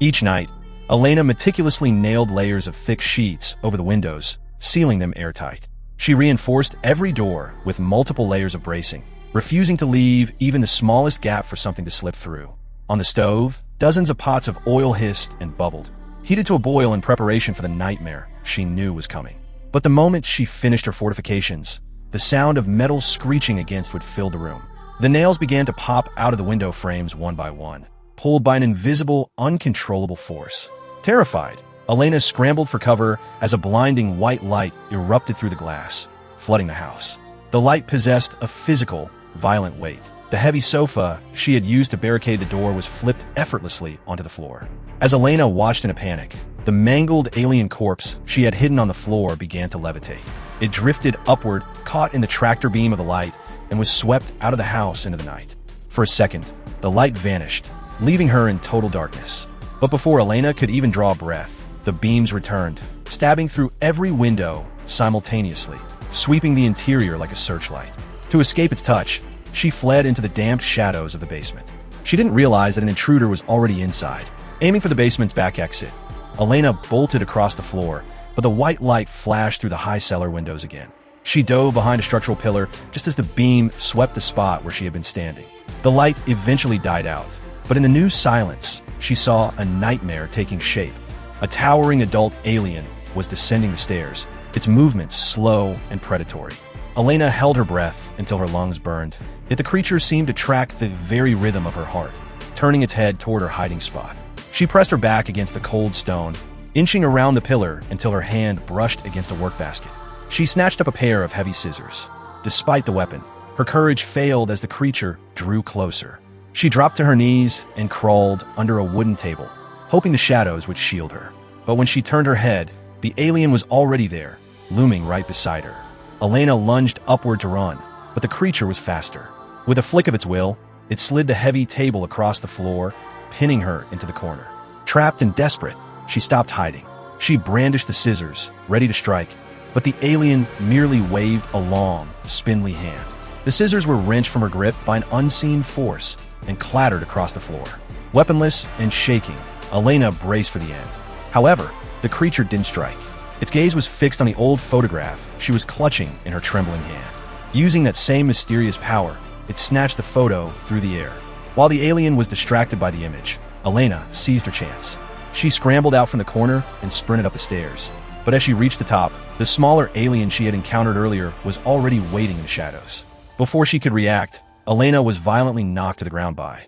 Each night, Elena meticulously nailed layers of thick sheets over the windows, sealing them airtight. She reinforced every door with multiple layers of bracing, refusing to leave even the smallest gap for something to slip through. On the stove, dozens of pots of oil hissed and bubbled, heated to a boil in preparation for the nightmare she knew was coming. But the moment she finished her fortifications, the sound of metal screeching against would fill the room. The nails began to pop out of the window frames one by one, pulled by an invisible, uncontrollable force. Terrified, Elena scrambled for cover as a blinding white light erupted through the glass, flooding the house. The light possessed a physical, violent weight. The heavy sofa she had used to barricade the door was flipped effortlessly onto the floor. As Elena watched in a panic, the mangled alien corpse she had hidden on the floor began to levitate. It drifted upward, caught in the tractor beam of the light, and was swept out of the house into the night. For a second, the light vanished, leaving her in total darkness. But before Elena could even draw a breath, the beams returned, stabbing through every window simultaneously, sweeping the interior like a searchlight. To escape its touch, she fled into the damp shadows of the basement. She didn't realize that an intruder was already inside. Aiming for the basement's back exit, Elena bolted across the floor, but the white light flashed through the high cellar windows again. She dove behind a structural pillar just as the beam swept the spot where she had been standing. The light eventually died out, but in the new silence, she saw a nightmare taking shape. A towering adult alien was descending the stairs, its movements slow and predatory. Elena held her breath until her lungs burned, yet the creature seemed to track the very rhythm of her heart, turning its head toward her hiding spot. She pressed her back against the cold stone, inching around the pillar until her hand brushed against a work basket. She snatched up a pair of heavy scissors. Despite the weapon, her courage failed as the creature drew closer. She dropped to her knees and crawled under a wooden table, hoping the shadows would shield her. But when she turned her head, the alien was already there, looming right beside her. Elena lunged upward to run, but the creature was faster. With a flick of its will, it slid the heavy table across the floor, pinning her into the corner. Trapped and desperate, she stopped hiding. She brandished the scissors, ready to strike, but the alien merely waved a long, spindly hand. The scissors were wrenched from her grip by an unseen force and clattered across the floor. Weaponless and shaking, Elena braced for the end. However, the creature didn't strike. Its gaze was fixed on the old photograph she was clutching in her trembling hand. Using that same mysterious power, it snatched the photo through the air. While the alien was distracted by the image, Elena seized her chance. She scrambled out from the corner and sprinted up the stairs. But as she reached the top, the smaller alien she had encountered earlier was already waiting in the shadows. Before she could react, Elena was violently knocked to the ground by